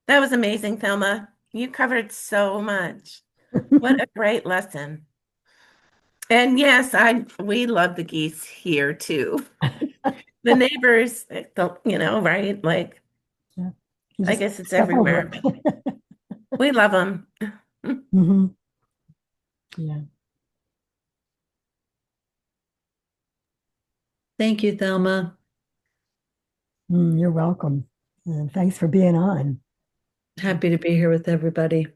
That was amazing, Thelma. You covered so much. What a great lesson. And yes, I we love the geese here too. The neighbors, right? Like, Yeah. You I just guess it's step over everywhere, but it. we love them. Hmm. Yeah. Thank you, Thelma. You're welcome. And thanks for being on. Happy to be here with everybody.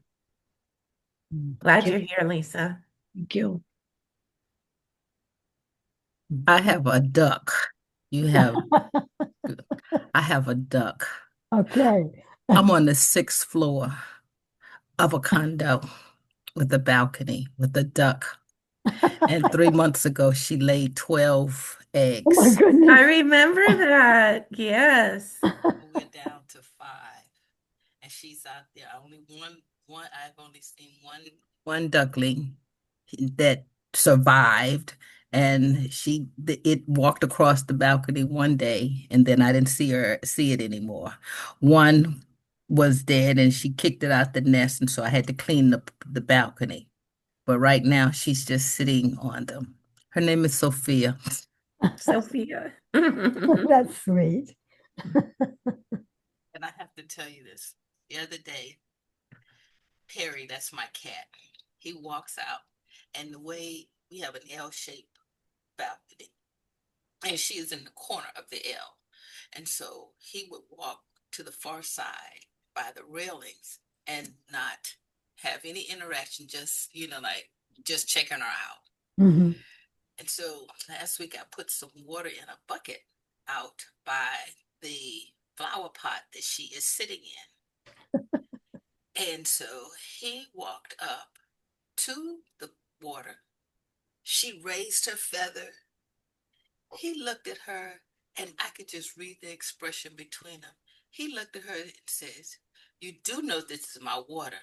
Mm. Glad Okay, you're here, Lisa. thank you. I have a duck. You have, I have a duck. Okay. I'm on the sixth floor of a condo with a balcony with a duck. And 3 months ago, she laid 12 Oh my eggs. I goodness. remember that. Yes. We're down to five. And she's out there. I've only seen one duckling that survived. And it walked across the balcony one day, and then I didn't see it anymore. One was dead, and she kicked it out the nest, and so I had to clean the balcony. But right now, she's just sitting on them. Her name is Sophia. Sophia. That's sweet. And I have to tell you this. The other day, Perry, that's my cat, he walks out, and the way we have an L-shaped balcony, and she is in the corner of the L. And so he would walk to the far side by the railings and not have any interaction, just, like just checking her out. Hmm. And so last week I put some water in a bucket out by the flower pot that she is sitting in. And so he walked up to the water. She raised her feather. He looked at her, and I could just read the expression between them. He looked at her and says, "You do know this is my water.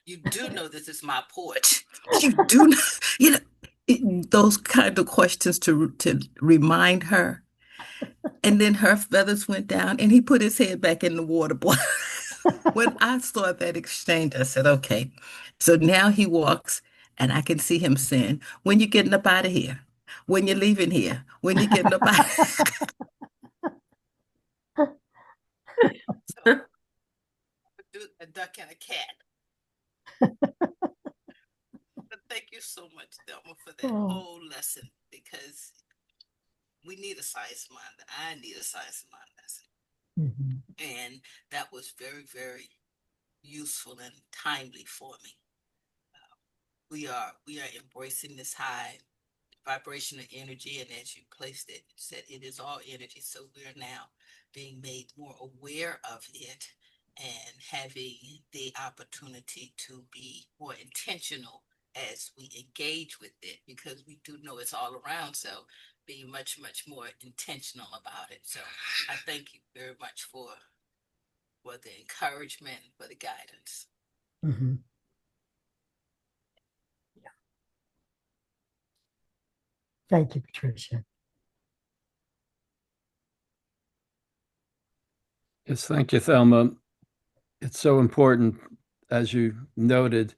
You do know this is my porch. You do know, you know, those kind of questions to remind her." And then her feathers went down, and he put his head back in the water boy. When I saw that exchange, I said, okay. So now he walks, and I can see him saying, "When you getting up out of here? When you leaving here? When you getting up out?" So a duck and a cat. But thank you so much, Thelma, for that Oh. whole lesson, because we need a science mind. I need a science mind lesson. Mhm. And that was very, very useful and timely for me. We are embracing this high vibrational energy, and as you placed it, said it is all energy. So we are now being made more aware of it and having the opportunity to be more intentional as we engage with it, because we do know it's all around. So being much, much more intentional about it. So I thank you very much for the encouragement, for the guidance. Mhm. Thank you, Patricia. Yes, thank you, Thelma. It's so important, as you noted,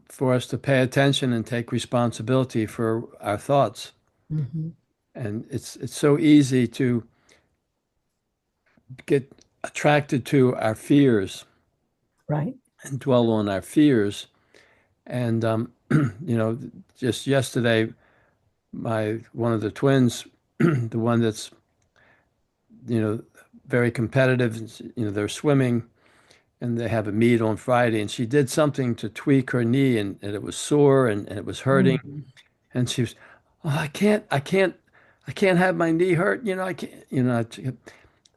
for us to pay attention and take responsibility for our thoughts. Hmm. And it's so easy to get attracted to our fears Right? and dwell on our fears. And you know, just yesterday, my one of the twins, the one that's you know very competitive, they're swimming and they have a meet on Friday, and she did something to tweak her knee, and it was sore and it was hurting, Mhm. and she was, oh, I can't have my knee hurt, I can't,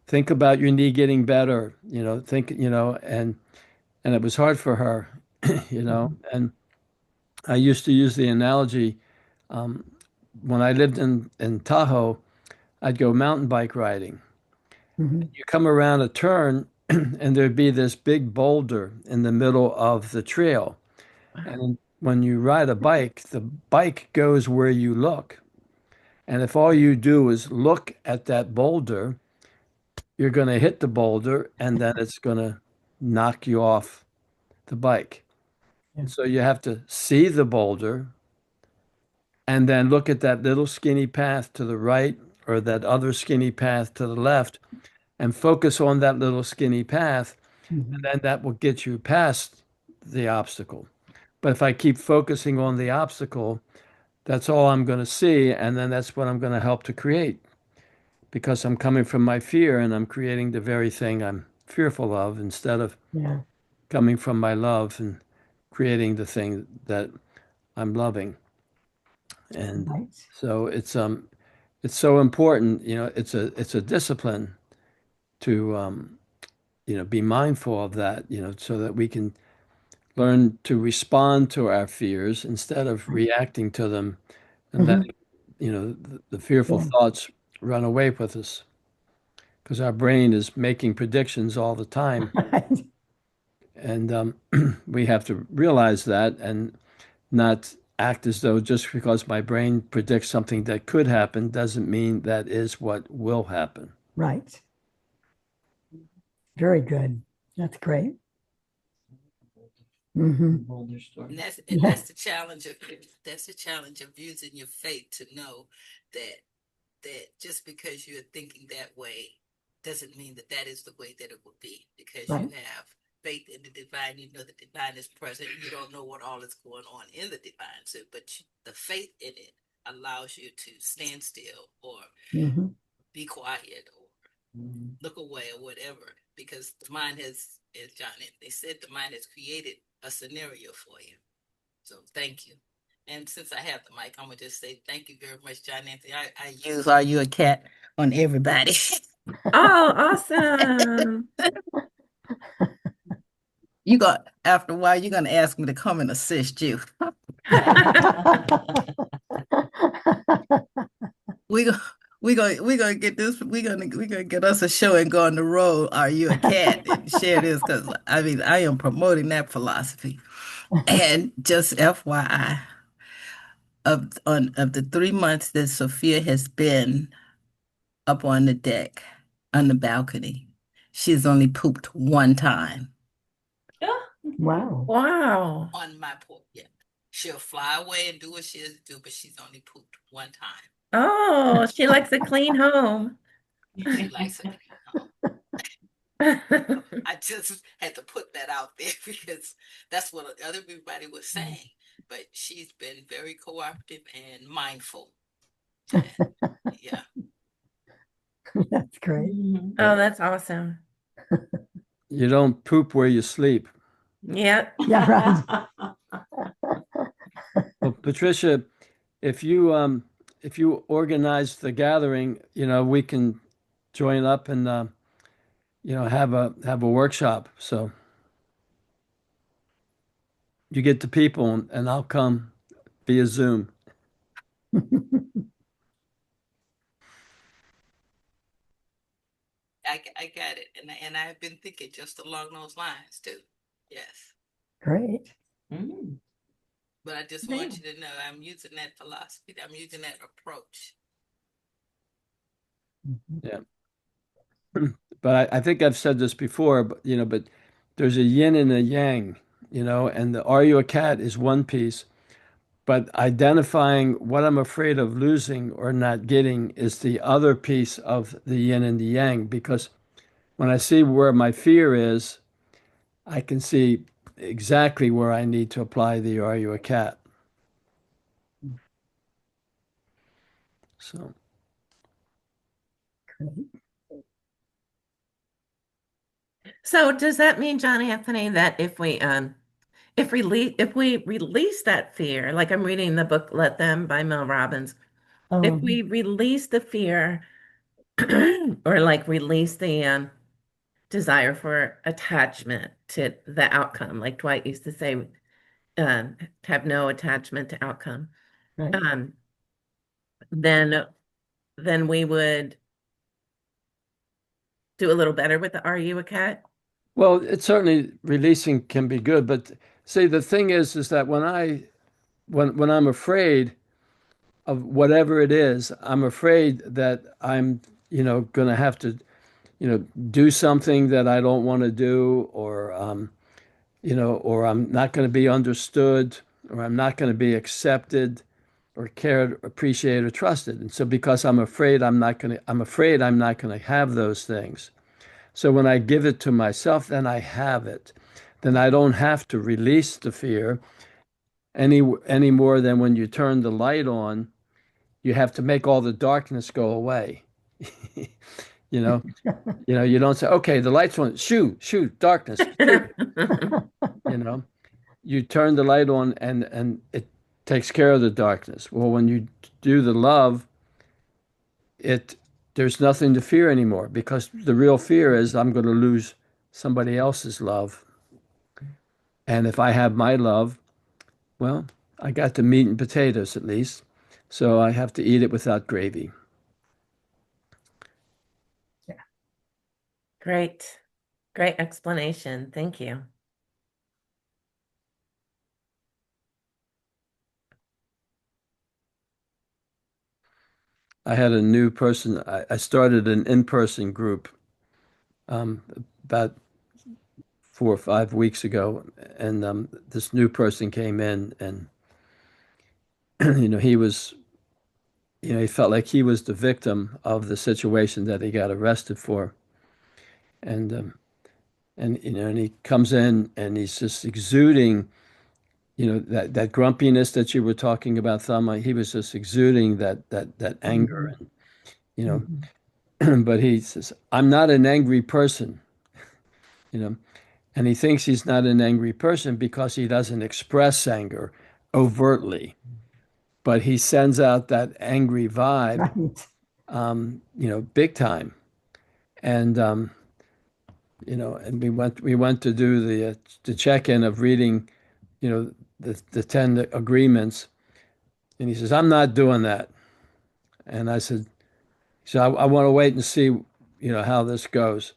think about your knee getting better, and it was hard for her, Mhm. and I used to use the analogy, um, when I lived in Tahoe, I'd go mountain bike riding. Mhm. You come around a turn, and there'd be this big boulder in the middle of the trail. Wow. And when you ride a bike, the bike goes where you look. And if all you do is look at that boulder, you're going to hit the boulder and then it's going to knock you off the bike. Yeah. So you have to see the boulder and then look at that little skinny path to the right or that other skinny path to the left and focus on that little skinny path, and Mhm. then that will get you past the obstacle. But if I keep focusing on the obstacle, that's all I'm going to see, and then that's what I'm going to help to create because I'm coming from my fear and I'm creating the very thing I'm fearful of instead of Yeah. coming from my love and creating the thing that I'm loving. And Right. so it's so important, it's a discipline to be mindful of that, so that we can learn to respond to our fears instead of reacting to them and Mhm. letting, the fearful Yeah. thoughts run away with us because our brain is making predictions all the time. Right. And we have to realize that and not act as though just because my brain predicts something that could happen doesn't mean that is what will happen. Right. Very good. That's great. Hmm. And that's Yeah. that's the challenge of using your faith to know that just because you're thinking that way doesn't mean that that is the way that it will be, because you Right. have faith in the divine. You know the divine is present. You don't know what all is going on in the divine, so the faith in it allows you to stand still or Hmm. be quiet or look away or whatever, because the mind has, as John they said, the mind has created a scenario for you. So thank you. And since I have the mic, I'm gonna just say thank you very much, John Anthony. I use "Are You a Cat" on everybody. Oh, awesome. You got After a while, you're gonna ask me to come and assist you. We go. We gonna get this. We gonna get us a show and go on the road. Are you a cat? And share this, because I mean I am promoting that philosophy. And just FYI, of the 3 months that Sophia has been up on the deck, on the balcony, she's only pooped one time Wow. Wow. on my porch. Yeah, she'll fly away and do what she has to do, but she's only pooped one time. Oh, she likes a clean home. She likes it. I just had to put that out there because that's what everybody was saying. But she's been very cooperative and mindful. And yeah. That's great. Oh, that's awesome. You don't poop where you sleep. Yep. Yeah, right. Well, Patricia, if you organize the gathering, we can join up and have a workshop. So you get the people and I'll come via Zoom. I got it, and I've been thinking just along those lines too. Yes, Great. but I just want you to know I'm using that philosophy. I'm using that approach. Yeah. But I think I've said this before, but there's a yin and a yang, and the are you a cat is one piece, but identifying what I'm afraid of losing or not getting is the other piece of the yin and the yang. Because when I see where my fear is, I can see exactly where I need to apply the are you a cat. So, Great. So does that mean, John Anthony, that if we release that fear, like I'm reading the book Let Them by Mel Robbins, if we release the fear or like release the desire for attachment to the outcome, like Dwight used to say, have no attachment to outcome, Right. um, then we would do a little better with the Are You a Cat? well, it's certainly releasing can be good, but see, the thing is that when I'm afraid of whatever it is, I'm afraid that I'm, going to have to, do something that I don't want to do, or or I'm not going to be understood, or I'm not going to be accepted, or cared, appreciated, or trusted. And so because I'm afraid I'm not going to have those things. So when I give it to myself, then I have it. Then I don't have to release the fear any more than when you turn the light on, you have to make all the darkness go away. You know, you don't say, okay, the light's on, shoo, darkness, shoo. You know, you turn the light on and it takes care of the darkness. Well, when you do the love, it there's nothing to fear anymore, because the real fear is I'm going to lose somebody else's love. And if I have my love, well, I got the meat and potatoes at least. So I have to eat it without gravy. Great. Great explanation. Thank you. I had a new person. I started an in-person group about 4 or 5 weeks ago, and this new person came in, and he was, he felt like he was the victim of the situation that he got arrested for, and and he comes in and he's just exuding, that grumpiness that you were talking about, Thelma. He was just exuding that anger, and you know. Mhm. But he says, I'm not an angry person, you know, and he thinks he's not an angry person because he doesn't express anger overtly, but he sends out that angry vibe, Right. big time. And, and we went to do the check-in of reading, the 10 agreements. And he says, I'm not doing that. And I said, so I want to wait and see, how this goes.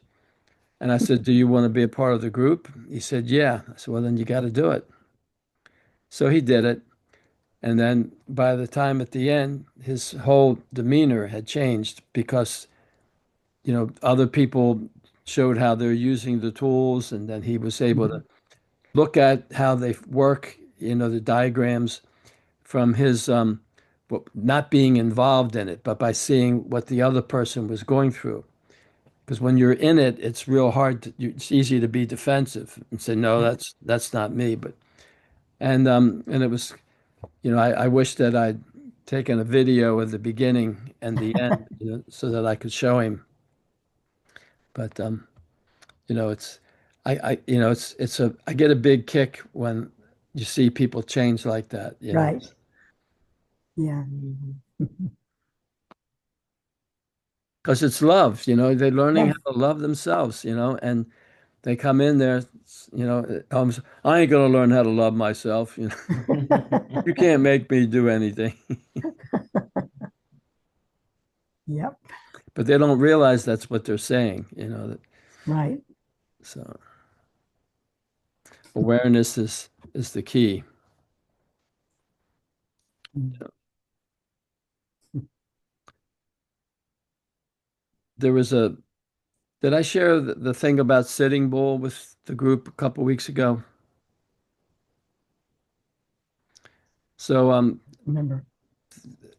And I said, do you want to be a part of the group? He said, yeah. I said, well, then you got to do it. So he did it. And then by the time at the end, his whole demeanor had changed because, other people showed how they're using the tools. And then he was able to look at how they work, the diagrams from his, not being involved in it, but by seeing what the other person was going through. Because when you're in it, it's real hard it's easy to be defensive and say, no, that's not me. And it was, I wish that I'd taken a video of the beginning and the end, so that I could show him. But it's, I get a big kick when you see people change like that, Right. Yeah. because it's love, they're learning Yes. how to love themselves, and they come in there, I ain't gonna learn how to love myself, You can't make me do anything. Yep. But they don't realize that's what they're saying, Right. so awareness is the key. Mm. There was did I share the thing about Sitting Bull with the group a couple weeks ago? So Remember.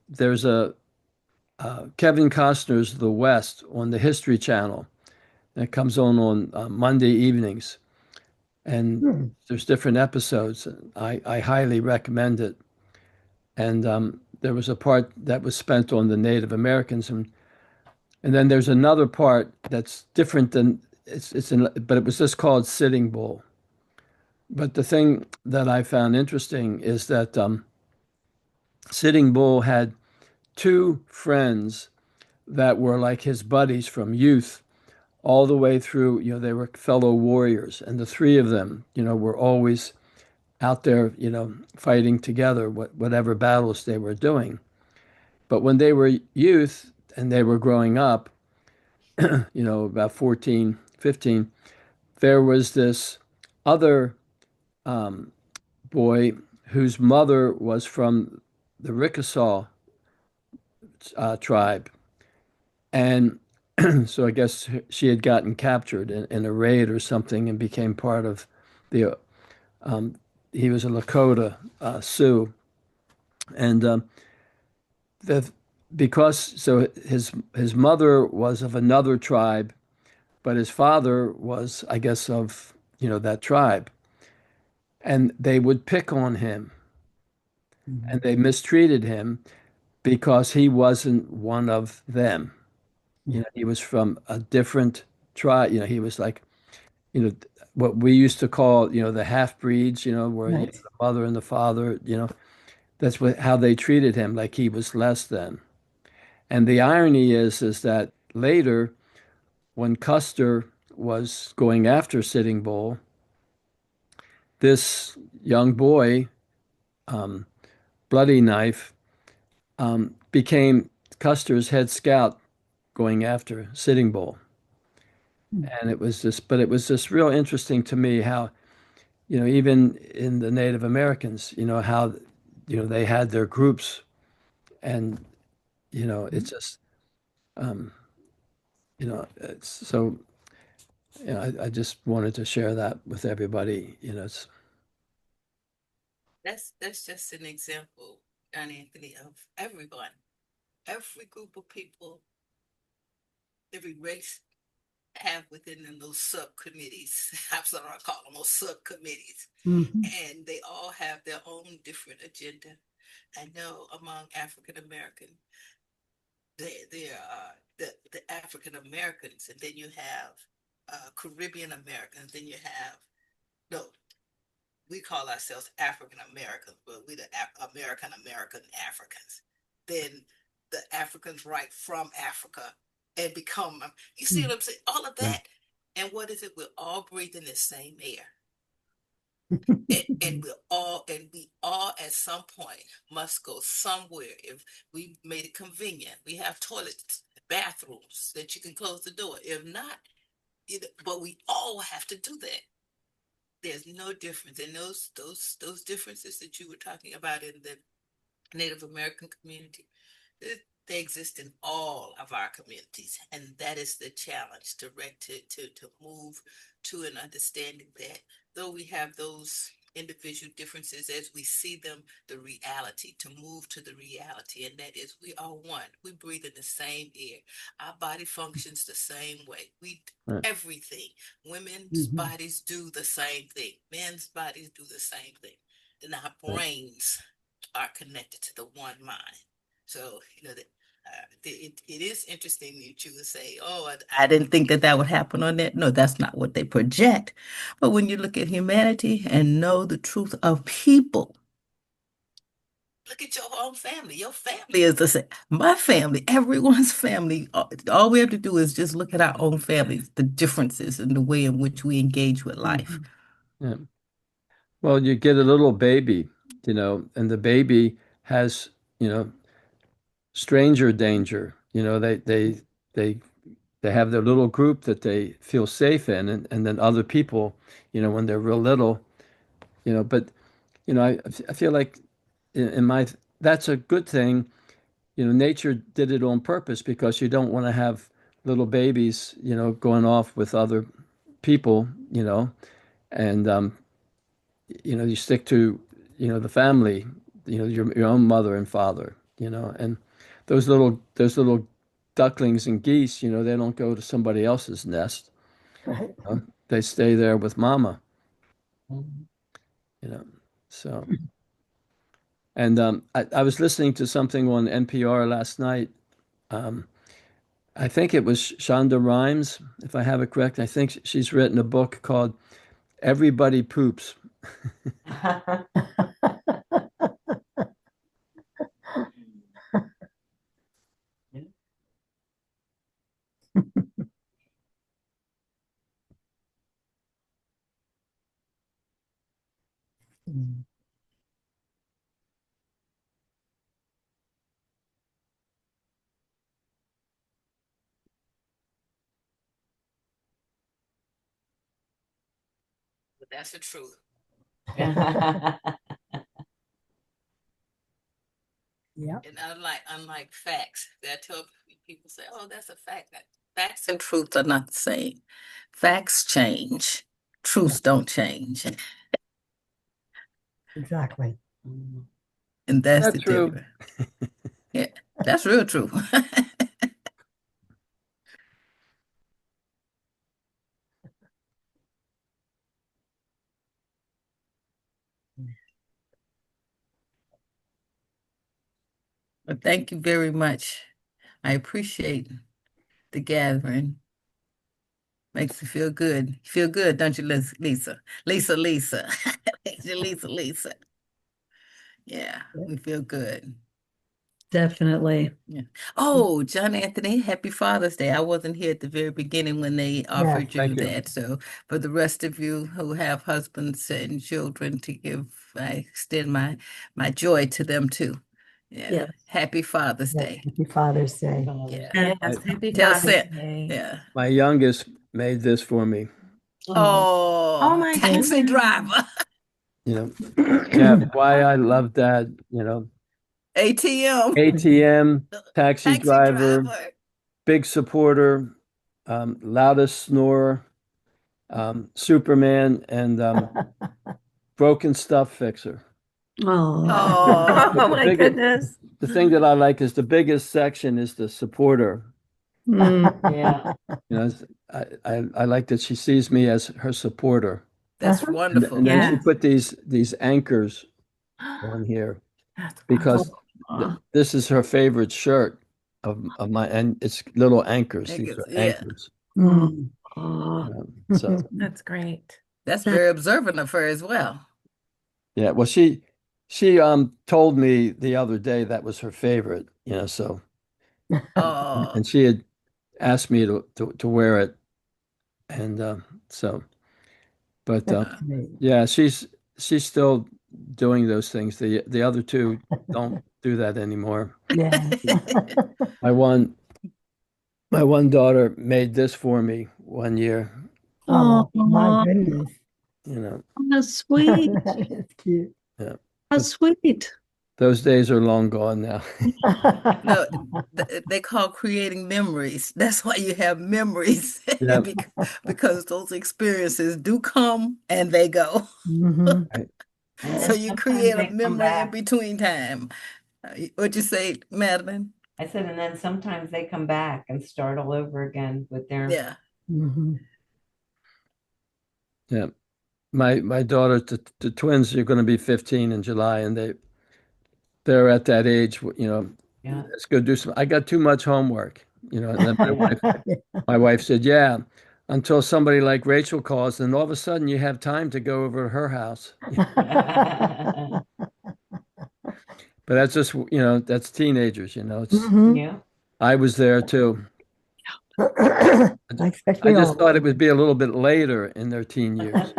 there's Kevin Costner's The West on the History Channel that comes on Monday evenings, and Hmm. there's different episodes. I highly recommend it. And there was a part that was spent on the Native Americans, and then there's another part that's different than but it was just called Sitting Bull. But the thing that I found interesting is that Sitting Bull had two friends that were like his buddies from youth all the way through. They were fellow warriors, and the three of them, were always out there, fighting together, whatever battles they were doing. But when they were youth and they were growing up, about 14, 15, there was this other boy whose mother was from the Rickasaw tribe. And So I guess she had gotten captured in a raid or something and became part of the, um, he was a Lakota Sioux. And the, because, so his mother was of another tribe, but his father was, I guess, of, that tribe. And they would pick on him and they mistreated him because he wasn't one of them. He was from a different tribe. He was like, you know, what we used to call, the half breeds, where Right. the mother and the father, that's how they treated him, like he was less than. And the irony is that later, when Custer was going after Sitting Bull, this young boy, um, Bloody Knife, became Custer's head scout going after Sitting Bull. And but it was just real interesting to me how, even in the Native Americans, how, they had their groups and, it's just, um, it's so, I just wanted to share that with everybody, That's just an example, John Anthony, of everyone, every group of people, every race have within them those subcommittees. I'm sorry, I call them those subcommittees, Mhm. and they all have their own different agenda. I know among African American, there are the African Americans, and then you have Caribbean Americans, then you have no, we call ourselves African Americans, but we the American Africans. Then the Africans right from Africa and become, you see what I'm saying? All of right. that. And what is it? We're all breathing the same air. And we all at some point must go somewhere. If we made it convenient, we have toilets, bathrooms that you can close the door. If not, but we all have to do that. There's no difference, and those differences that you were talking about in the Native American community, they exist in all of our communities, and that is the challenge to move to an understanding that though we have those individual differences as we see them, the reality, to move to the reality, and that is we are one. We breathe in the same air. Our body functions the same way. We Right. everything. Women's Mhm. bodies do the same thing. Men's bodies do the same thing. And our Right. brains are connected to the one mind. So, it is interesting that you would say, oh, I didn't think that that would happen on that. No, that's not what they project. But when you look at humanity and know the truth of people, look at your own family. Your family is the same. My family, everyone's family. All we have to do is just look at our own families, the differences in the way in which we engage with life. Yeah. Well, you get a little baby, and the baby has, stranger danger. They they have their little group that they feel safe in, and then other people, when they're real little, but I feel like in my that's a good thing. Nature did it on purpose because you don't want to have little babies, going off with other people, and you stick to, the family, your own mother and father, and those little ducklings and geese, they don't go to somebody else's nest. Right. They stay there with mama, you know. So, and I was listening to something on NPR last night. Um, I think it was Shonda Rhimes, if I have it correct. I think she's written a book called Everybody Poops. Mm. But that's the truth. Yep. And unlike facts, that tell people say, "Oh, that's a fact." Facts and truth are not the same. Facts change. Truths don't change. Exactly. And that's That's the true. difference. Yeah, that's real true. But thank you very much. I appreciate the gathering. Makes me feel good. You feel good, don't you, Lisa? Lisa. Lisa. Yeah, we feel good. Definitely. Yeah. Oh, John Anthony, happy Father's Day. I wasn't here at the very beginning when they offered you Thank you. that. So for the rest of you who have husbands and children to give, I extend my joy to them too. Yeah. Yeah. Happy Father's Yeah, Day. happy Father's Day. Yeah. Yes, I- happy Tell Father's Sam. Day. Yeah. My youngest made this for me. Oh Oh, my taxi goodness. driver. You know, yeah, why I love that, ATM. ATM, taxi Taxi driver, driver. big supporter, loudest snorer, Superman, and broken stuff fixer. Oh, Oh. Oh my biggest- goodness. The thing that I like is the biggest section is the supporter. yeah. I like that she sees me as her supporter. That's Uh-huh. wonderful. And then she Yes. put these anchors on here That's because Aw. this is her favorite shirt of my, and it's little anchors. These Anchors, are yeah. anchors. Mm. Aw. So That's great. That's That- very observant of her as well. yeah, well, she told me the other day that was her favorite, so Oh, and she had asked me to wear it, and so, but That's great. yeah, she's still doing those things. The other two don't do that anymore. Yeah. My one my one daughter made this for me one year, Oh, my Aw, goodness. you know. how sweet. That is cute. Yeah. How sweet. Those days are long gone now. no, they call creating memories. That's why you have memories Yeah. because those experiences do come and they go. Mhm. So you create a memory in between time. What'd you say, Madeline? I said, and then sometimes they come back and start all over again with their. Yeah. Mhm. Yeah. My daughter, the twins are going to be 15 in July, and they're at that age, Yeah. let's go do some. I got too much homework, and then my wife said, yeah, until somebody like Rachel calls, and all of a sudden you have time to go over to her house. But that's just, that's teenagers, it's Mhm. Yeah. I was there too. I expect I we all just thought it will. would be a little bit later in their teen years.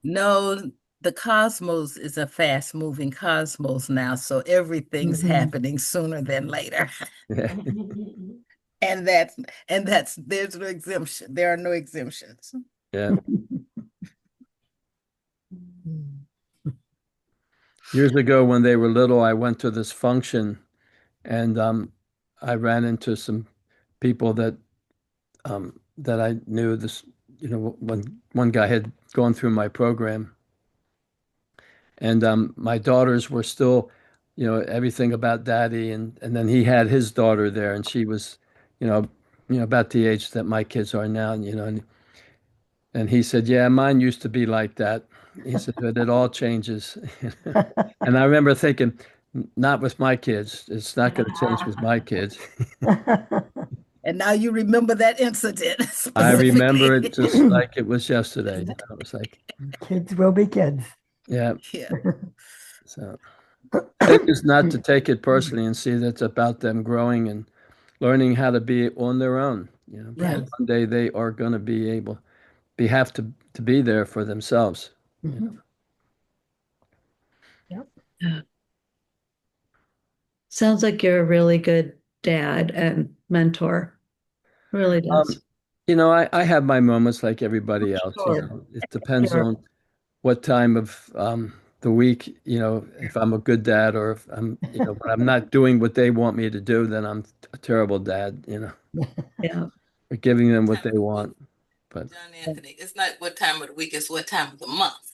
No, the cosmos is a fast moving cosmos now, so everything's Mhm. happening sooner than later. Yeah. And that's there's no exemption. There are no exemptions. Yeah. Years ago when they were little, I went to this function and I ran into some people that I knew. This, when one guy had gone through my program, and my daughters were still, everything about daddy, and then he had his daughter there, and she was, you know, about the age that my kids are now, and he said, "Yeah, mine used to be like that." He said, "But it all changes." And I remember thinking, not with my kids. It's not going to change with my kids. And now you remember that incident I remember specifically. it just like it was yesterday. It was like, Kids will be kids. yeah. Yeah. So thing is not to take it personally and see that it's about them growing and learning how to be on their own. Right. One day they are going to have to be there for themselves. Mhm. Yep. Sounds like you're a really good dad and mentor. Really does. I have my moments like everybody else. Sure. It depends Sure. on what time of the week, if I'm a good dad or if I'm, but I'm not doing what they want me to do, then I'm a terrible dad, Yeah. or giving them what Time they of the want. week, But John Anthony, it's not what time of the week, it's what time of the month.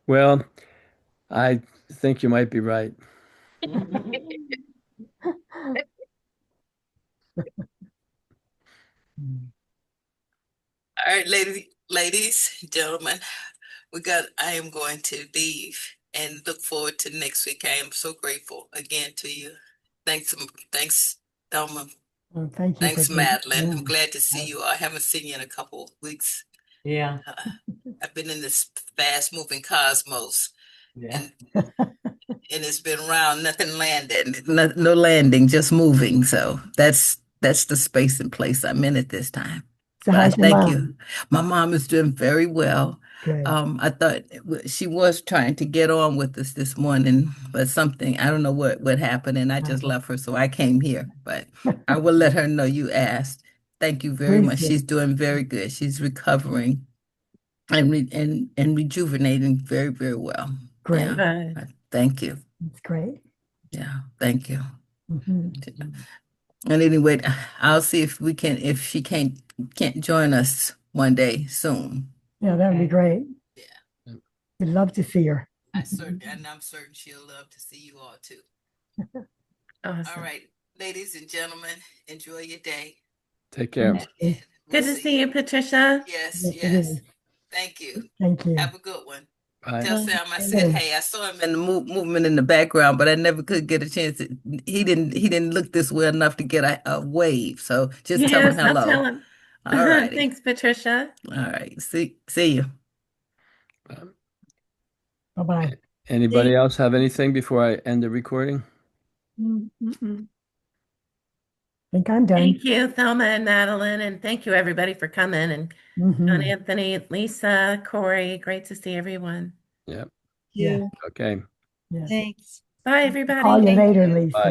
well, I think you might be right. All right, ladies, gentlemen, I am going to leave and look forward to next week. I am so grateful again to you. Thanks, Thelma. Well, thank you for Thanks, being Madeline. I'm on. glad to see you. I haven't seen you in a couple of weeks. Yeah. I've been in this fast moving cosmos, Yeah. and it's been around, nothing landed, no landing, just moving. So that's the space and place I'm in at this time. So But I how's your thank mom? you. My mom is doing very well. Good. I thought she was trying to get on with us this morning, but something, I don't know what happened, and I just left her, so I came here. But I will let her know you asked. Thank you very Please much. do. She's doing very good. She's recovering and rejuvenating very, very well. Great. Yeah. Good. Thank you. That's great. Yeah, thank you. Mhm. And anyway, I'll see if she can't join us one day soon. Yeah, that would be Okay. great. Yeah. We'd love to see her. I'm certain she'll love to see you all too. Awesome. All right, ladies and gentlemen, enjoy your day. Take care. Thank you. Good to see you, Patricia. Yes, Yes, it yes. is. Thank you. Thank you. Have a good one. Bye. Tell Bye. Sam I Bye. said, hey, I saw him in the movement in the background, but I never could get a chance. He didn't look this way enough to get a wave. So just tell him Yes, I'll tell hello. him. All righty. Thanks, Patricia. All right. See you. Um, Bye-bye. Anybody else have anything before I end the recording? Mm-mm. Think I'm done. Thank you, Thelma and Madeline, and thank you everybody for coming. And John Mhm. Anthony, Lisa, Corey, great to see everyone. Yep. Yeah. Okay. Yes. Thanks. Bye, Call everybody. you Thank later, you. Lisa. Bye.